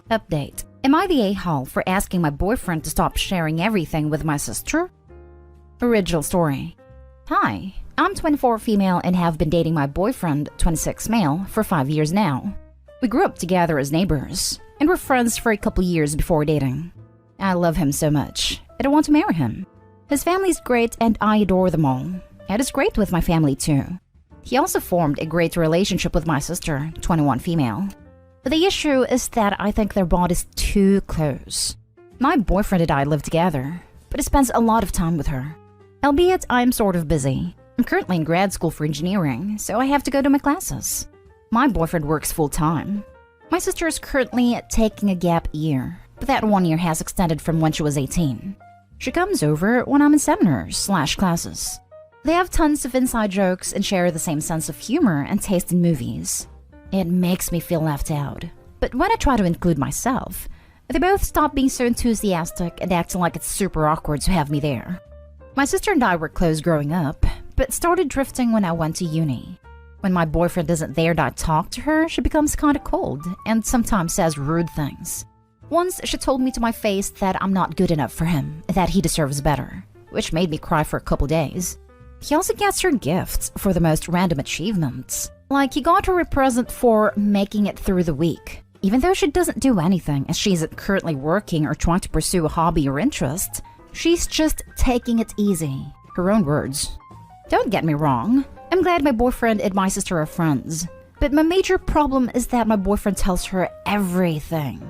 Update. Am I the a-hole for asking my boyfriend to stop sharing everything with my sister? Original story. Hi, I'm 24 female and have been dating my boyfriend, 26 male, for 5 years now. We grew up together as neighbors and were friends for a couple years before dating. I love him so much and I want to marry him. His family's great and I adore them all. And it's great with my family too. He also formed a great relationship with my sister, 21 female. But the issue is that I think their bond is too close. My boyfriend and I live together, but he spends a lot of time with her. Albeit I'm sort of busy. I'm currently in grad school for engineering, so I have to go to my classes. My boyfriend works full-time. My sister is currently taking a gap year, but that 1 year has extended from when she was 18. She comes over when I'm in seminars/classes. They have tons of inside jokes and share the same sense of humor and taste in movies. It makes me feel left out. But when I try to include myself, they both stop being so enthusiastic and acting like it's super awkward to have me there. My sister and I were close growing up, but started drifting when I went to uni. When my boyfriend isn't there and I talk to her, she becomes kinda cold and sometimes says rude things. Once she told me to my face that I'm not good enough for him, that he deserves better, which made me cry for a couple days. He also gets her gifts for the most random achievements. Like he got her a present for making it through the week. Even though she doesn't do anything as she isn't currently working or trying to pursue a hobby or interest, she's just taking it easy. Her own words. Don't get me wrong, I'm glad my boyfriend and my sister are friends. But my major problem is that my boyfriend tells her everything.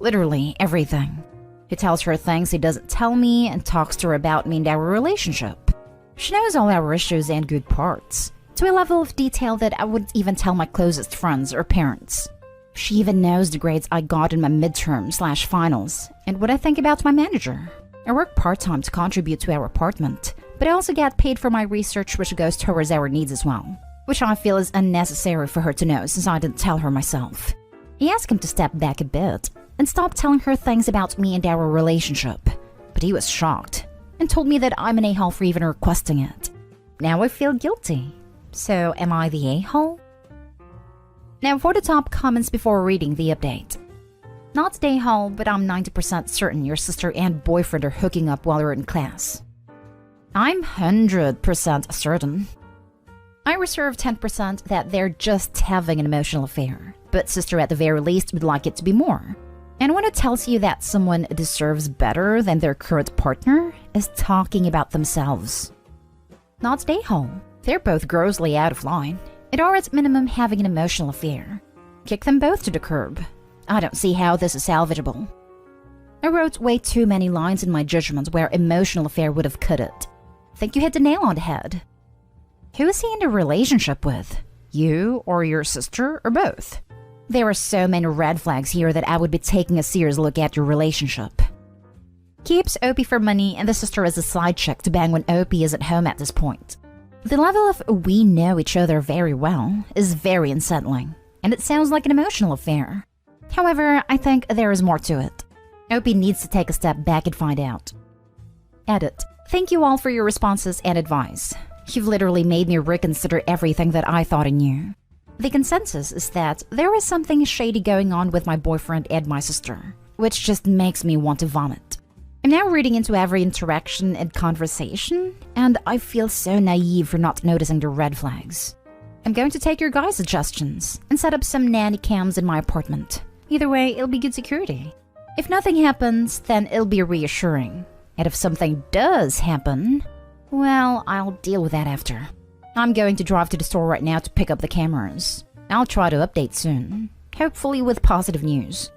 Literally everything. He tells her things he doesn't tell me and talks to her about me and our relationship. She knows all our issues and good parts, to a level of detail that I wouldn't even tell my closest friends or parents. She even knows the grades I got in my midterm/finals and what I think about my manager. I work part-time to contribute to our apartment, but I also get paid for my research which goes towards our needs as well, which I feel is unnecessary for her to know since I didn't tell her myself. I asked him to step back a bit and stop telling her things about me and our relationship, but he was shocked and told me that I'm an a-hole for even requesting it. Now I feel guilty. So am I the a-hole? Now for the top comments before reading the update. Not the a-hole, but I'm 90% certain your sister and boyfriend are hooking up while you're in class. I'm 100% certain. I reserve 10% that they're just having an emotional affair, but sister at the very least would like it to be more. And when it tells you that someone deserves better than their current partner is talking about themselves. Not the a-hole. They're both grossly out of line and are at minimum having an emotional affair. Kick them both to the curb. I don't see how this is salvageable. I wrote way too many lines in my judgment where emotional affair would have cut it. Think you hit the nail on the head. Who is he in a relationship with? You or your sister or both? There are so many red flags here that I would be taking a serious look at your relationship. Keeps OP for money and the sister as a side chick to bang when OP is at home at this point. The level of we know each other very well is very unsettling, and it sounds like an emotional affair. However, I think there is more to it. OP needs to take a step back and find out. Edit. Thank you all for your responses and advice. You've literally made me reconsider everything that I thought I knew. The consensus is that there is something shady going on with my boyfriend and my sister, which just makes me want to vomit. I'm now reading into every interaction and conversation, and I feel so naive for not noticing the red flags. I'm going to take your guys' suggestions and set up some nanny cams in my apartment. Either way, it'll be good security. If nothing happens, then it'll be reassuring. And if something does happen, well, I'll deal with that after. I'm going to drive to the store right now to pick up the cameras. I'll try to update soon, hopefully with positive news.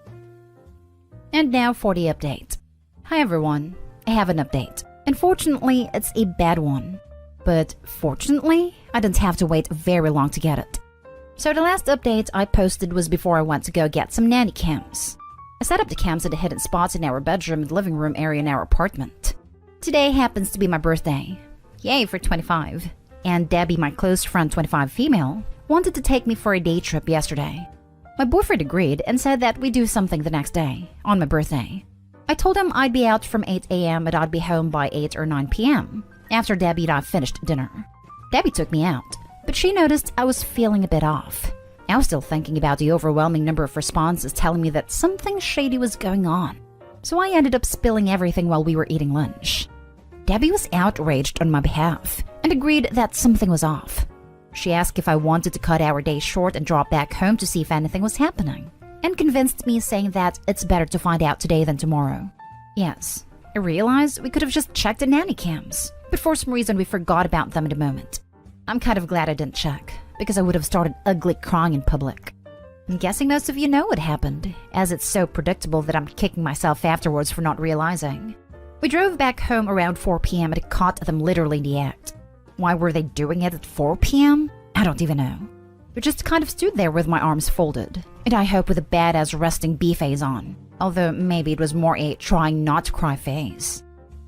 And now for the update. Hi everyone, I have an update. Unfortunately, it's a bad one. But fortunately, I didn't have to wait very long to get it. So the last update I posted was before I went to go get some nanny cams. I set up the cams at the hidden spots in our bedroom and living room area in our apartment. Today happens to be my birthday. Yay for 25. And Debbie, my close friend 25 female, wanted to take me for a day trip yesterday. My boyfriend agreed and said that we do something the next day, on my birthday. I told him I'd be out from 8 a.m. and I'd be home by 8 or 9 p.m. after Debbie and I finished dinner. Debbie took me out, but she noticed I was feeling a bit off. I was still thinking about the overwhelming number of responses telling me that something shady was going on, so I ended up spilling everything while we were eating lunch. Debbie was outraged on my behalf and agreed that something was off. She asked if I wanted to cut our day short and drop back home to see if anything was happening, and convinced me, saying that it's better to find out today than tomorrow. Yes, I realized we could have just checked the nanny cams, but for some reason we forgot about them in a moment. I'm kind of glad I didn't check, because I would have started ugly crying in public. I'm guessing most of you know what happened, as it's so predictable that I'm kicking myself afterwards for not realizing. We drove back home around 4 p.m. and it caught them literally in the act. Why were they doing it at 4 p.m.? I don't even know. I just kind of stood there with my arms folded, and I hope with a badass resting B face on, although maybe it was more a trying not to cry face.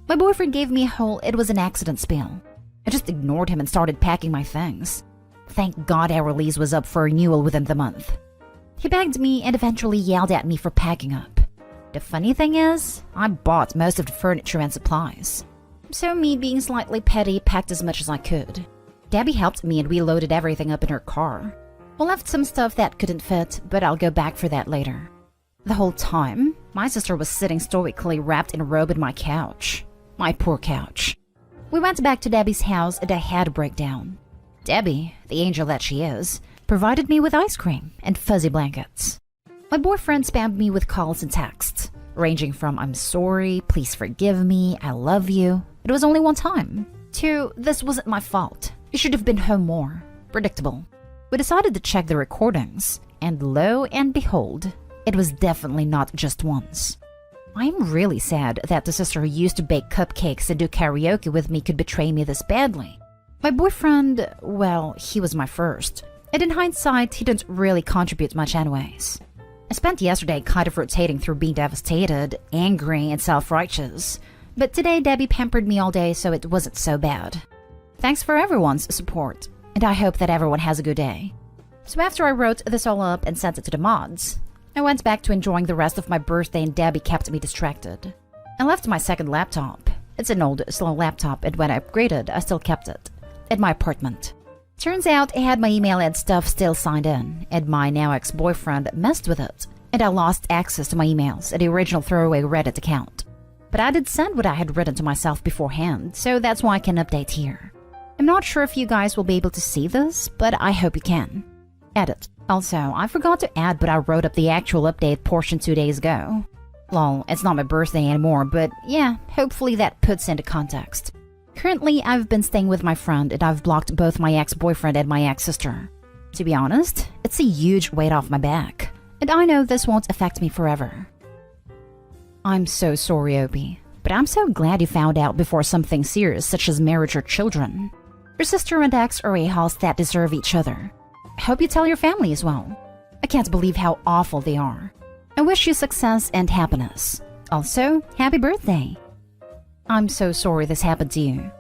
My boyfriend gave me a whole "it was an accident" spiel. I just ignored him and started packing my things. Thank God our lease was up for renewal within the month. He begged me and eventually yelled at me for packing up. The funny thing is, I bought most of the furniture and supplies. So me, being slightly petty, packed as much as I could. Debbie helped me and we loaded everything up in her car. We left some stuff that couldn't fit, but I'll go back for that later. The whole time, my sister was sitting stoically wrapped in a robe in my couch. My poor couch. We went back to Debbie's house and I had a breakdown. Debbie, the angel that she is, provided me with ice cream and fuzzy blankets. My boyfriend spammed me with calls and texts, ranging from "I'm sorry," "please forgive me," "I love you." It was only one time, to "this wasn't my fault, you should have been home more." Predictable. We decided to check the recordings, and lo and behold, it was definitely not just once. I'm really sad that the sister who used to bake cupcakes and do karaoke with me could betray me this badly. My boyfriend, well, he was my first, and in hindsight, he didn't really contribute much anyways. I spent yesterday kind of rotating through being devastated, angry, and self-righteous, but today Debbie pampered me all day, so it wasn't so bad. Thanks for everyone's support, and I hope that everyone has a good day. So after I wrote this all up and sent it to the mods, I went back to enjoying the rest of my birthday and Debbie kept me distracted. I left my second laptop. It's an old, slow laptop, and when I upgraded, I still kept it. At my apartment. Turns out I had my email and stuff still signed in, and my now ex-boyfriend messed with it, and I lost access to my emails and the original throwaway Reddit account. But I did send what I had written to myself beforehand, so that's why I can update here. I'm not sure if you guys will be able to see this, but I hope you can. Edit. Also, I forgot to add, but I wrote up the actual update portion 2 days ago. Lol, it's not my birthday anymore, but yeah, hopefully that puts into context. Currently, I've been staying with my friend and I've blocked both my ex-boyfriend and my ex-sister. To be honest, it's a huge weight off my back, and I know this won't affect me forever. I'm so sorry, Opie, but I'm so glad you found out before something serious such as marriage or children. Your sister and ex are a-holes that deserve each other. I hope you tell your family as well. I can't believe how awful they are. I wish you success and happiness. Also, happy birthday. I'm so sorry this happened to you.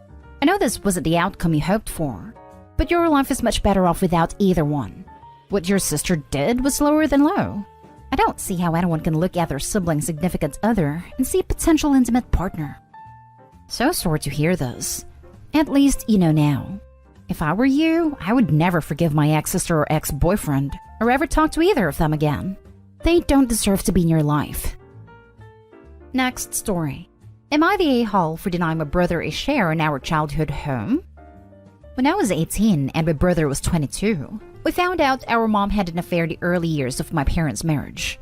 I know this wasn't the outcome you hoped for, but your life is much better off without either one. What your sister did was lower than low. I don't see how anyone can look at their sibling's significant other and see a potential intimate partner. So sorry to hear this. At least you know now. If I were you, I would never forgive my ex-sister or ex-boyfriend, or ever talk to either of them again. They don't deserve to be in your life. Next story. Am I the a-hole for denying my brother a share in our childhood home? When I was 18 and my brother was 22, we found out our mom had an affair the early years of my parents' marriage.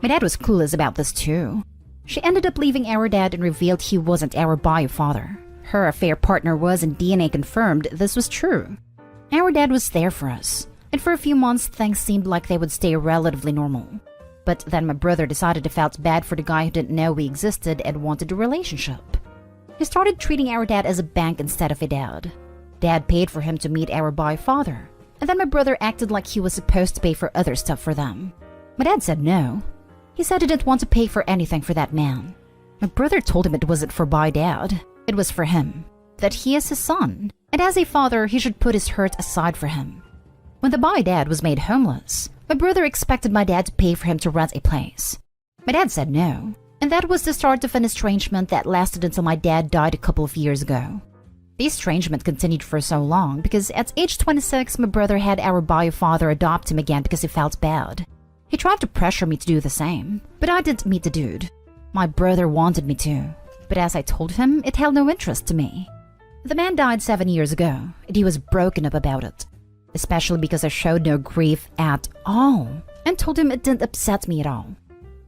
My dad was clueless about this too. She ended up leaving our dad and revealed he wasn't our bio father. Her affair partner was, and DNA confirmed this was true. Our dad was there for us, and for a few months things seemed like they would stay relatively normal. But then my brother decided he felt bad for the guy who didn't know we existed and wanted a relationship. He started treating our dad as a bank instead of a dad. Dad paid for him to meet our bio father, and then my brother acted like he was supposed to pay for other stuff for them. My dad said no. He said he didn't want to pay for anything for that man. My brother told him it wasn't for by dad, it was for him. That he is his son, and as a father he should put his hurt aside for him. When the by dad was made homeless, my brother expected my dad to pay for him to rent a place. My dad said no, and that was the start of an estrangement that lasted until my dad died a couple of years ago. The estrangement continued for so long because at age 26, my brother had our bio father adopt him again because he felt bad. He tried to pressure me to do the same, but I didn't meet the dude. My brother wanted me to, but as I told him, it held no interest to me. The man died 7 years ago, and he was broken up about it, especially because I showed no grief at all and told him it didn't upset me at all.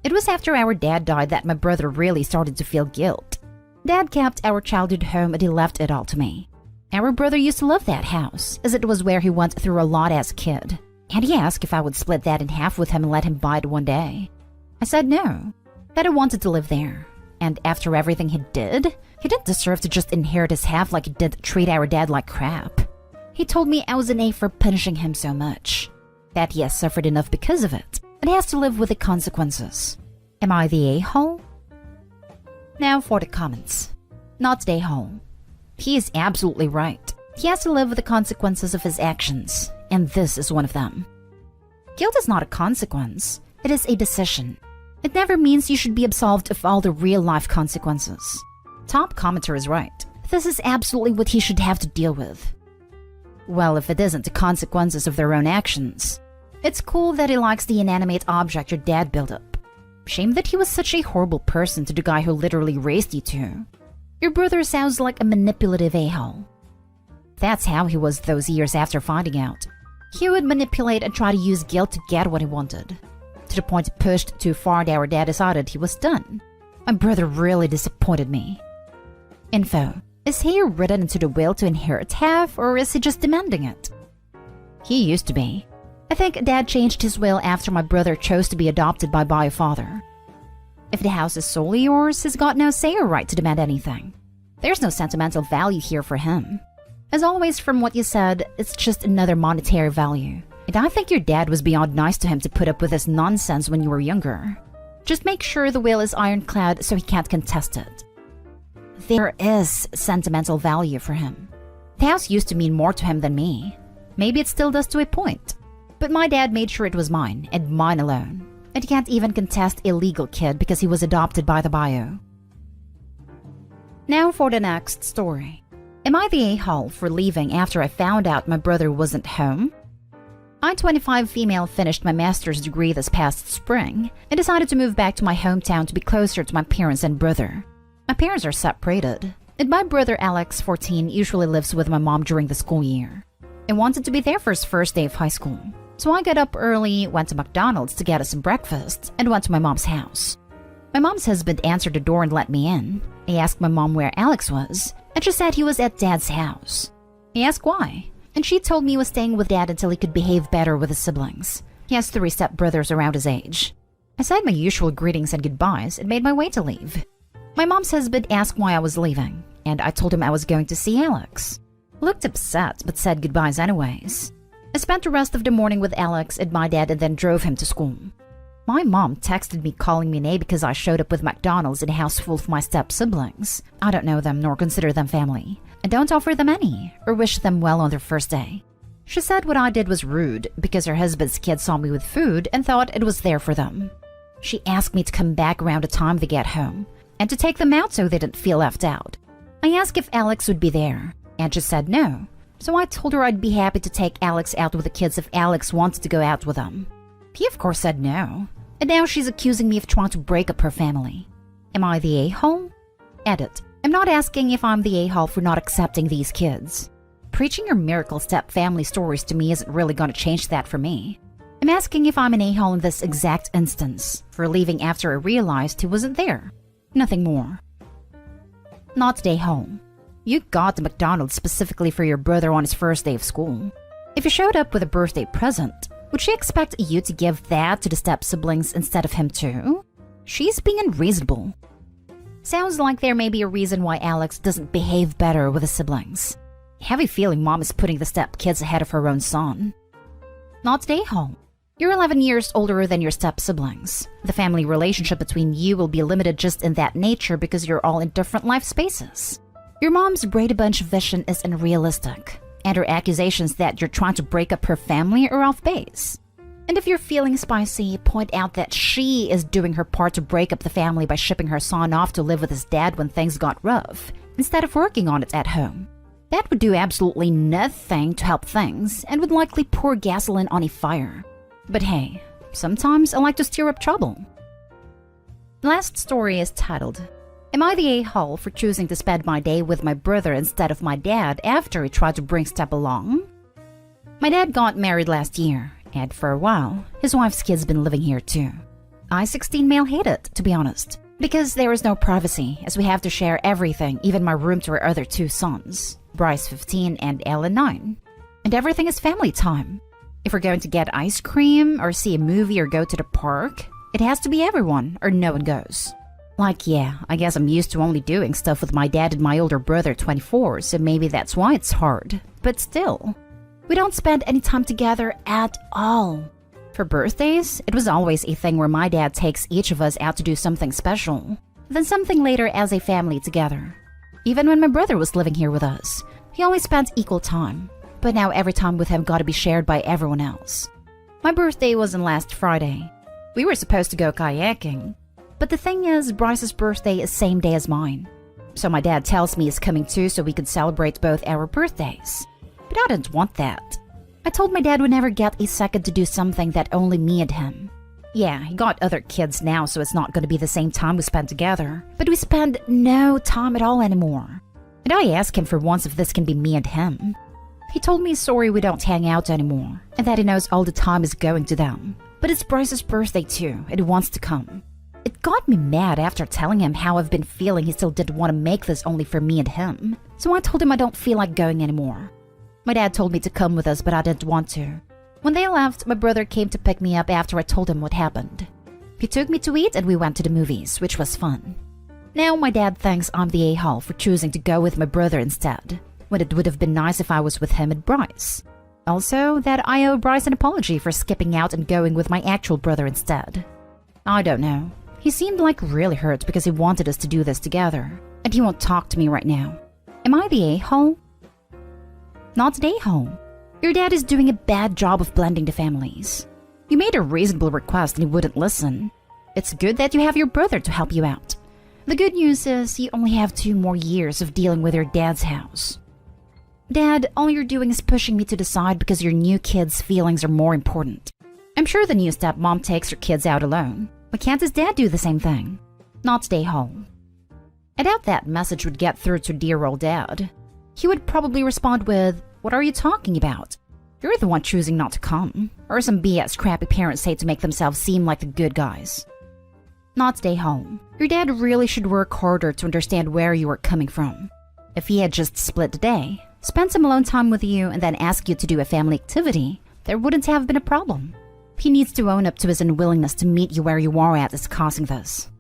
It was after our dad died that my brother really started to feel guilt. Dad kept our childhood home and he left it all to me. Our brother used to love that house, as it was where he went through a lot as a kid, and he asked if I would split that in half with him and let him buy it one day. I said no, that I wanted to live there, and after everything he didn't deserve to just inherit his half like he did treat our dad like crap. He told me I was an A for punishing him so much, that he has suffered enough because of it, and he has to live with the consequences. Am I the a-hole? Now for the comments. Not the a-hole. He is absolutely right. He has to live with the consequences of his actions, and this is one of them. Guilt is not a consequence, it is a decision. It never means you should be absolved of all the real-life consequences. Top commenter is right. This is absolutely what he should have to deal with. Well, if it isn't the consequences of their own actions. It's cool that he likes the inanimate object your dad built up. Shame that he was such a horrible person to the guy who literally raised you two. Your brother sounds like a manipulative a-hole. That's how he was those years after finding out. He would manipulate and try to use guilt to get what he wanted. To the point it pushed too far and our dad decided he was done. My brother really disappointed me. Info. Is he written into the will to inherit half, or is he just demanding it? He used to be. I think Dad changed his will after my brother chose to be adopted by bio father. If the house is solely yours, he's got no say or right to demand anything. There's no sentimental value here for him. As always, from what you said, it's just another monetary value. And I think your dad was beyond nice to him to put up with this nonsense when you were younger. Just make sure the will is ironclad so he can't contest it. There is sentimental value for him. The house used to mean more to him than me. Maybe it still does to a point. But my dad made sure it was mine, and mine alone. And he can't even contest a legal kid because he was adopted by the bio. Now for the next story. Am I the a-hole for leaving after I found out my brother wasn't home? I, 25 female, finished my master's degree this past spring and decided to move back to my hometown to be closer to my parents and brother. My parents are separated, and my brother Alex, 14, usually lives with my mom during the school year. I wanted to be there for his first day of high school, so I got up early, went to McDonald's to get us some breakfast, and went to my mom's house. My mom's husband answered the door and let me in. I asked my mom where Alex was, and she said he was at Dad's house. I asked why, and she told me he was staying with Dad until he could behave better with his siblings. He has 3 stepbrothers around his age. I said my usual greetings and goodbyes and made my way to leave. My mom's husband asked why I was leaving, and I told him I was going to see Alex. Looked upset, but said goodbyes anyways. I spent the rest of the morning with Alex and my dad and then drove him to school. My mom texted me calling me an A because I showed up with McDonald's in a house full of my step-siblings. I don't know them nor consider them family. I don't offer them any, or wish them well on their first day. She said what I did was rude because her husband's kids saw me with food and thought it was there for them. She asked me to come back around the time they get home, and to take them out so they didn't feel left out. I asked if Alex would be there, and she said no. So I told her I'd be happy to take Alex out with the kids if Alex wanted to go out with them. He of course said no, and now she's accusing me of trying to break up her family. Am I the a-hole? Edit. I'm not asking if I'm the a-hole for not accepting these kids. Preaching your miracle step family stories to me isn't really going to change that for me. I'm asking if I'm an a-hole in this exact instance, for leaving after I realized he wasn't there. Nothing more. Not the a-hole. You got the McDonald's specifically for your brother on his first day of school. If you showed up with a birthday present, would she expect you to give that to the step-siblings instead of him too? She's being unreasonable. Sounds like there may be a reason why Alex doesn't behave better with his siblings. I have a feeling Mom is putting the step-kids ahead of her own son. Not the a-hole. You're 11 years older than your step-siblings. The family relationship between you will be limited just in that nature because you're all in different life spaces. Your mom's Brady Bunch vision is unrealistic, and her accusations that you're trying to break up her family are off base. And if you're feeling spicy, point out that she is doing her part to break up the family by shipping her son off to live with his dad when things got rough, instead of working on it at home. Dad would do absolutely nothing to help things and would likely pour gasoline on a fire. But hey, sometimes I like to stir up trouble. The last story is titled, Am I the a-hole for choosing to spend my day with my brother instead of my dad after he tried to bring Step along? My dad got married last year, and for a while, his wife's kids been living here too. I, 16 male, hate it, to be honest, because there is no privacy as we have to share everything, even my room, to our other two sons, Bryce 15 and Ellen 9. And everything is family time. If we're going to get ice cream or see a movie or go to the park, it has to be everyone or no one goes. Like, yeah, I guess I'm used to only doing stuff with my dad and my older brother 24, so maybe that's why it's hard. But still, we don't spend any time together at all. For birthdays, it was always a thing where my dad takes each of us out to do something special, then something later as a family together. Even when my brother was living here with us, he only spent equal time, but now every time with him gotta be shared by everyone else. My birthday wasn't last Friday. We were supposed to go kayaking, but the thing is, Bryce's birthday is same day as mine. So my dad tells me he's coming too so we could celebrate both our birthdays. But I didn't want that. I told my dad we'd never get a second to do something that only me and him. Yeah, he got other kids now, so it's not going to be the same time we spend together. But we spend no time at all anymore. And I asked him for once if this can be me and him. He told me he's sorry we don't hang out anymore, and that he knows all the time is going to them. But it's Bryce's birthday too, and he wants to come. It got me mad after telling him how I've been feeling he still didn't want to make this only for me and him. So I told him I don't feel like going anymore. My dad told me to come with us, but I didn't want to. When they left, my brother came to pick me up after I told him what happened. He took me to eat and we went to the movies, which was fun. Now my dad thinks I'm the a-hole for choosing to go with my brother instead, when it would have been nice if I was with him and Bryce. Also, that I owe Bryce an apology for skipping out and going with my actual brother instead. I don't know. He seemed like really hurt because he wanted us to do this together, and he won't talk to me right now. Am I the a-hole? Not the a-hole. Your dad is doing a bad job of blending the families. You made a reasonable request and he wouldn't listen. It's good that you have your brother to help you out. The good news is you only have 2 more years of dealing with your dad's house. Dad, all you're doing is pushing me to the side because your new kid's feelings are more important. I'm sure the new stepmom takes her kids out alone. Why can't his dad do the same thing? Not stay home. I doubt that message would get through to dear old dad. He would probably respond with, "What are you talking about? You're the one choosing not to come," or some BS crappy parents say to make themselves seem like the good guys. Not stay home. Your dad really should work harder to understand where you are coming from. If he had just split the day, spent some alone time with you, and then asked you to do a family activity, there wouldn't have been a problem. He needs to own up to his unwillingness to meet you where you are at is causing this.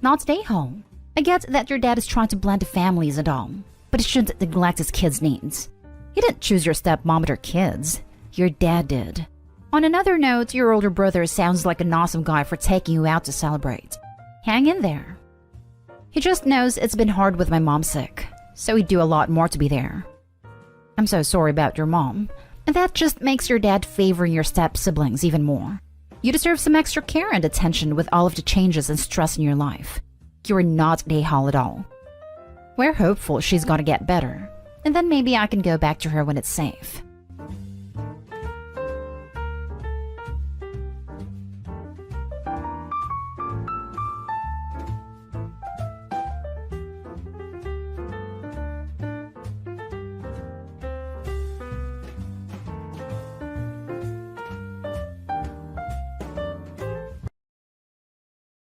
Not stay home. I get that your dad is trying to blend the families and all, but he shouldn't neglect his kids' needs. You didn't choose your stepmom or kids. Your dad did. On another note, your older brother sounds like an awesome guy for taking you out to celebrate. Hang in there. He just knows it's been hard with my mom sick, so he'd do a lot more to be there. I'm so sorry about your mom, and that just makes your dad favoring your step-siblings even more. You deserve some extra care and attention with all of the changes and stress in your life. You're not a a-hole at all. We're hopeful she's gonna get better, and then maybe I can go back to her when it's safe.